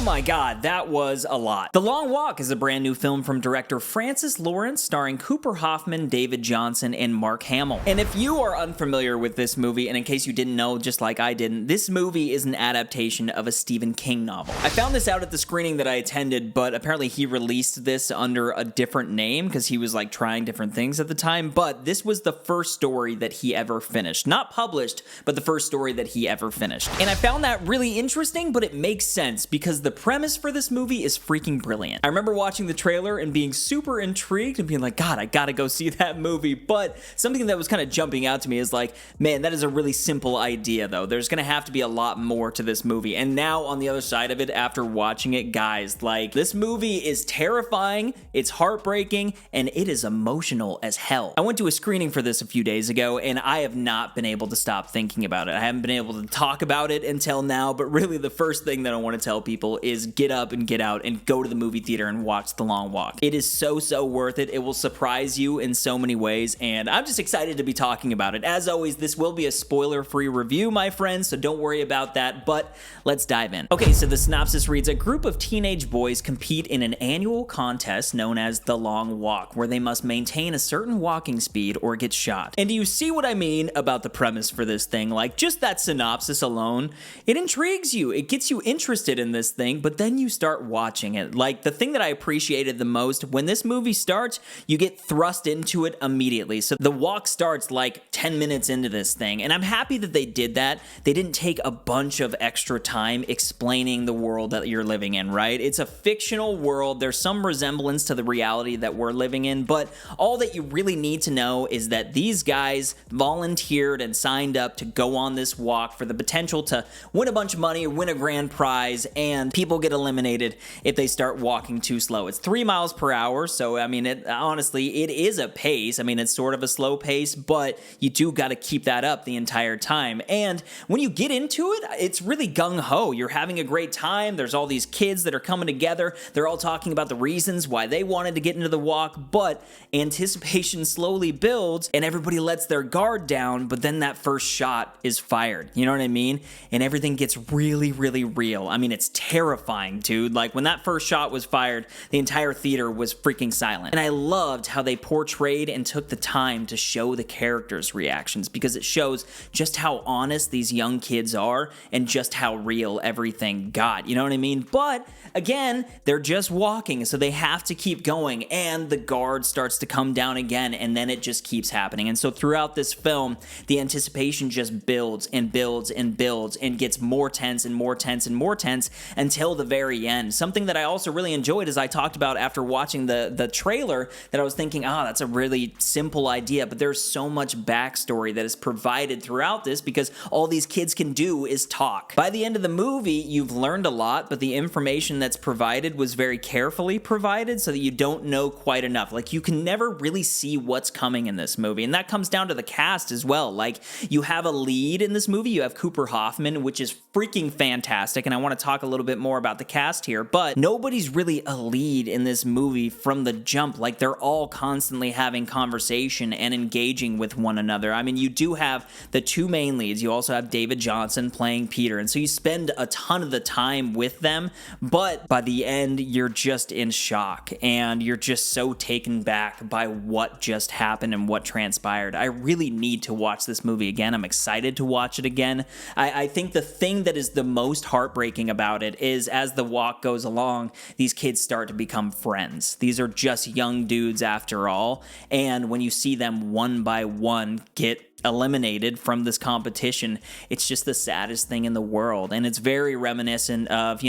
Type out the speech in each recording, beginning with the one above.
my god, that was a lot. The Long Walk is a brand new film from director Francis Lawrence starring Cooper Hoffman, David Jonsson, and Mark Hamill. And if you are unfamiliar with this movie, and in case you didn't know, just like I didn't, this movie is an adaptation of a Stephen King novel. I found this out at the screening that I attended, but apparently he released this under a different name because he was like trying different things at the time, but this was the first story that he ever finished. Not published, but the first story that he ever finished. And I found that really interesting, but it makes sense because the premise for this movie is freaking brilliant. I remember watching the trailer and being super intrigued and being like, God, I gotta go see that movie. But something that was kind of jumping out to me is like, man, that is a really simple idea though. There's gonna have to be a lot more to this movie. And now on the other side of it, after watching it, guys, like this movie is terrifying, it's heartbreaking, and it is emotional as hell. I went to a screening for this a few days ago and I have not been able to stop thinking about it. I haven't been able to talk about it until now, but really the first thing that I want to tell people is get up and get out and go to the movie theater and watch The Long Walk. It is so worth it. It will surprise you in so many ways, and I'm just excited to be talking about it. As always, this will be a spoiler-free review, my friends, so don't worry about that, but let's dive in. Okay, so the synopsis reads, a group of teenage boys compete in an annual contest known as The Long Walk, where they must maintain a certain walking speed or get shot. And do you see what I mean about the premise for this thing? Like, just that synopsis alone, it intrigues you. It gets you interested in this thing, but then you start watching it. Like, the thing that I appreciated the most, when this movie starts, you get thrust into it immediately. So the walk starts like 10 minutes into this thing, and I'm happy that they did that. They didn't take a bunch of extra time explaining the world that you're living in, right? It's a fictional world. There's some resemblance to the reality that we're living in, but all that you really need to know is that these guys volunteered and signed up to go on this walk for the potential to win a bunch of money, win a grand prize, and people get eliminated if they start walking too slow. It's 3 miles per hour, so I mean, honestly, it is a pace. I mean, it's sort of a slow pace, but you do got to keep that up the entire time. And when you get into it, it's really gung-ho. You're having a great time. There's all these kids that are coming together. They're all talking about the reasons why they wanted to get into the walk, but anticipation slowly builds and everybody lets their guard down, but then that first shot is fired. You know what I mean? And everything gets really real. I mean, it's terrifying, dude. Like, when that first shot was fired, the entire theater was freaking silent. And I loved how they portrayed and took the time to show the characters' reactions, because it shows just how honest these young kids are and just how real everything got. You know what I mean? But again, they're just walking, so they have to keep going, and the guard starts to come down again, and then it just keeps happening. And so throughout this film, the anticipation just builds and builds and builds and gets more tense and more tense and more tense until the very end. Something that I also really enjoyed, as I talked about after watching the trailer, that I was thinking, that's a really simple idea, but there's so much backstory that is provided throughout this because all these kids can do is talk. By the end of the movie, you've learned a lot, but the information that's provided was very carefully provided so that you don't know quite enough. Like, you can never really see what's coming in this movie, and that comes down to the cast as well. Like, you have a lead in this movie, you have Cooper Hoffman, which is freaking fantastic, and I want to talk a little bit more about the cast here, but nobody's really a lead in this movie from the jump. Like, they're all constantly having conversation and engaging with one another. I mean, you do have the two main leads. You also have David Jonsson playing Peter, and so you spend a ton of the time with them, but by the end, you're just in shock, and you're just so taken back by what just happened and what transpired. I really need to watch this movie again. I'm excited to watch it again. I think the thing that is the most heartbreaking about it is, as the walk goes along, these kids start to become friends. These are just young dudes after all, and when you see them one by one get eliminated from this competition, it's just the saddest thing in the world. And it's very reminiscent of,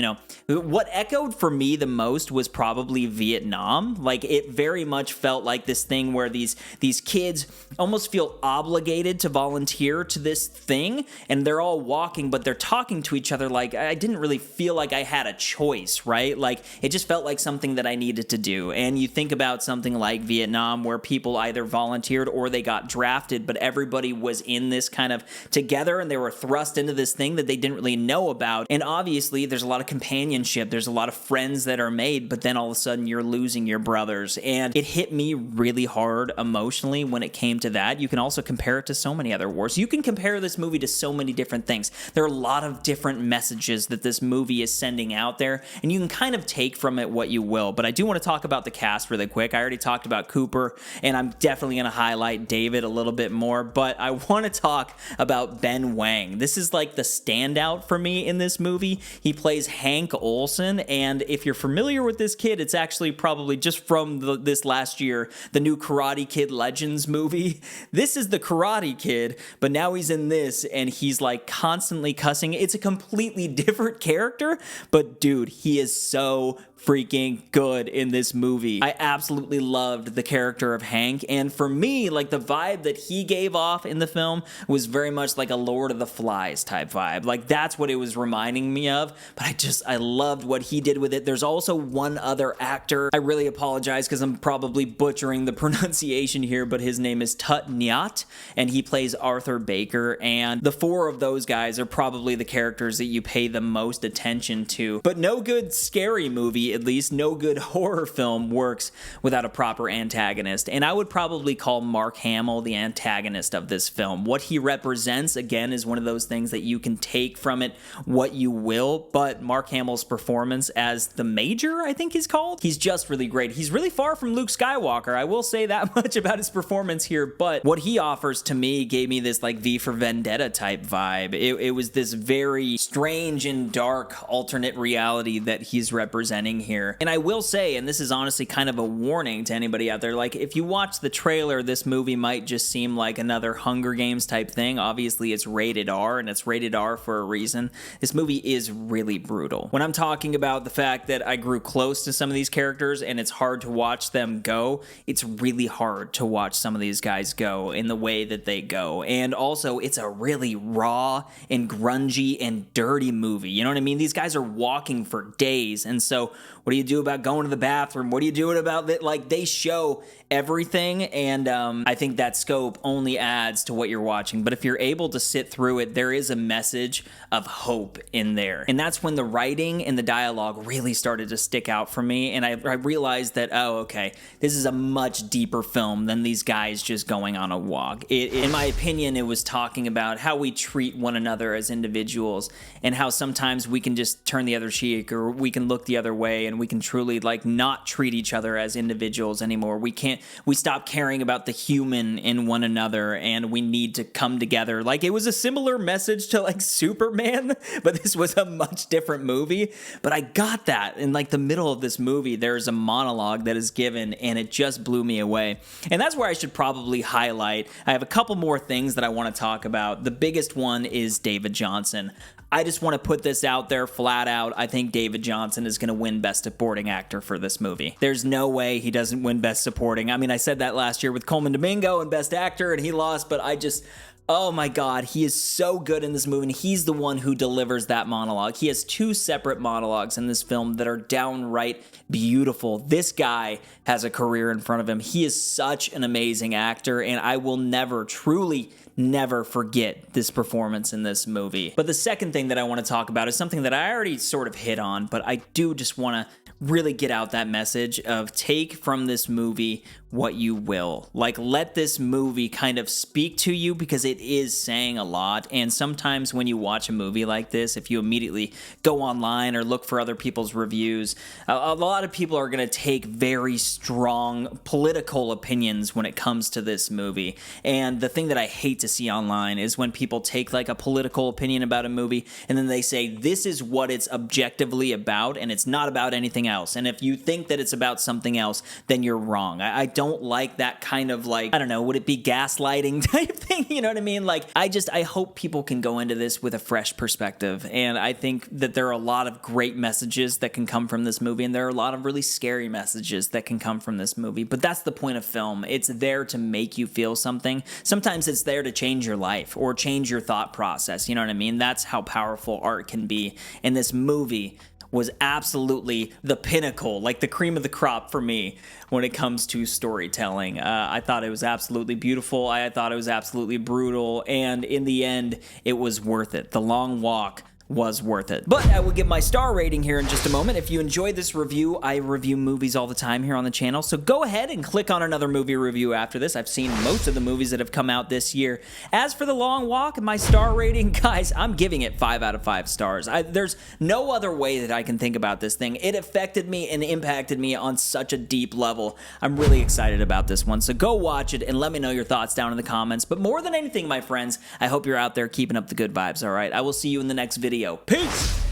what echoed for me the most was probably Vietnam. Like, it very much felt like this thing where these kids almost feel obligated to volunteer to this thing, and they're all walking, but they're talking to each other. Like, I didn't really feel like I had a choice, right? Like, it just felt like something that I needed to do. And you think about something like Vietnam, where people either volunteered or they got drafted, but everybody everybody was in this kind of together, and they were thrust into this thing that they didn't really know about. And obviously there's a lot of companionship, there's a lot of friends that are made, but then all of a sudden you're losing your brothers. And it hit me really hard emotionally when it came to that. You can also compare it to so many other wars. You can compare this movie to so many different things. There are a lot of different messages that this movie is sending out there, and you can kind of take from it what you will. But I do want to talk about the cast really quick. I already talked about Cooper, and I'm definitely going to highlight David a little bit more, but I want to talk about Ben Wang. This is like the standout for me in this movie. He plays Hank Olson, and if you're familiar with this kid, it's actually probably just from this last year, the new Karate Kid Legends movie. This is the Karate Kid, but now he's in this, and he's like constantly cussing. It's a completely different character, but dude, he is so freaking good in this movie. I absolutely loved the character of Hank, and for me, like the vibe that he gave off in the film was very much like a Lord of the Flies type vibe. Like that's what it was reminding me of, but I loved what he did with it. There's also one other actor. I really apologize because I'm probably butchering the pronunciation here, but his name is Tut Nyuot, and he plays Arthur Baker, and the four of those guys are probably the characters that you pay the most attention to. But no good scary movie, at least no good horror film, works without a proper antagonist, and I would probably call Mark Hamill the antagonist of this film. What he represents, again, is one of those things that you can take from it what you will, but Mark Hamill's performance as the Major, I think he's called, he's just really great. He's really far from Luke Skywalker, I will say that much about his performance here, but what he offers to me gave me this like V for Vendetta type vibe. It was this very strange and dark alternate reality that he's representing here. And I will say, and this is honestly kind of a warning to anybody out there, like if you watch the trailer, this movie might just seem like another Hunger Games type thing. Obviously it's rated R, and it's rated R for a reason. This movie is really brutal. When I'm talking about the fact that I grew close to some of these characters and it's hard to watch them go, it's really hard to watch some of these guys go in the way that they go. And also it's a really raw and grungy and dirty movie. You know what I mean? These guys are walking for days, and so what do you do about going to the bathroom? What are you doing about that? Like, they show everything, and I think that scope only adds to what you're watching. But if you're able to sit through it, there is a message of hope in there. And that's when the writing and the dialogue really started to stick out for me, and I realized that, oh, okay, this is a much deeper film than these guys just going on a walk. In my opinion, it was talking about how we treat one another as individuals, and how sometimes we can just turn the other cheek, or we can look the other way, and we can truly like not treat each other as individuals anymore. We stop caring about the human in one another, and we need to come together. Like, it was a similar message to like Superman, but this was a much different movie. But I got that in like the middle of this movie. There's a monologue that is given, and it just blew me away. And that's where I should probably highlight. I have a couple more things that I want to talk about. The biggest one is David Jonsson. I just want to put this out there flat out. I think David Jonsson is going to win Best Supporting Actor for this movie. There's no way he doesn't win Best Supporting. I mean, I said that last year with Coleman Domingo and Best Actor, and he lost, but oh my God, he is so good in this movie, and he's the one who delivers that monologue. He has two separate monologues in this film that are downright beautiful. This guy has a career in front of him. He is such an amazing actor, and I will never forget this performance in this movie. But the second thing that I want to talk about is something that I already sort of hit on, but I do just want to really get out that message of take from this movie what you will. Like, let this movie kind of speak to you, because it is saying a lot. And sometimes when you watch a movie like this, if you immediately go online or look for other people's reviews, a lot of people are going to take very strong political opinions when it comes to this movie. And the thing that I hate to see online is when people take like a political opinion about a movie and then they say, this is what it's objectively about, and it's not about anything else. And if you think that it's about something else, then you're wrong. I don't like that kind of, like, I don't know, would it be gaslighting type thing? You know what I mean? Like, I hope people can go into this with a fresh perspective. And I think that there are a lot of great messages that can come from this movie, and there are a lot of really scary messages that can come from this movie. But that's the point of film. It's there to make you feel something. Sometimes it's there to change your life or change your thought process. You know what I mean? That's how powerful art can be. And this movie was absolutely the pinnacle, like the cream of the crop for me when it comes to storytelling. I thought it was absolutely beautiful. I thought it was absolutely brutal. And in the end, it was worth it. The Long Walk was worth it. But I will give my star rating here in just a moment. If you enjoyed this review, I review movies all the time here on the channel, so go ahead and click on another movie review after this. I've seen most of the movies that have come out this year. As for The Long Walk, my star rating, guys, I'm giving it 5 out of 5 stars. There's no other way that I can think about this thing. It affected me and impacted me on such a deep level. I'm really excited about this one, so go watch it and let me know your thoughts down in the comments. But more than anything, my friends, I hope you're out there keeping up the good vibes, all right? I will see you in the next video. Peace!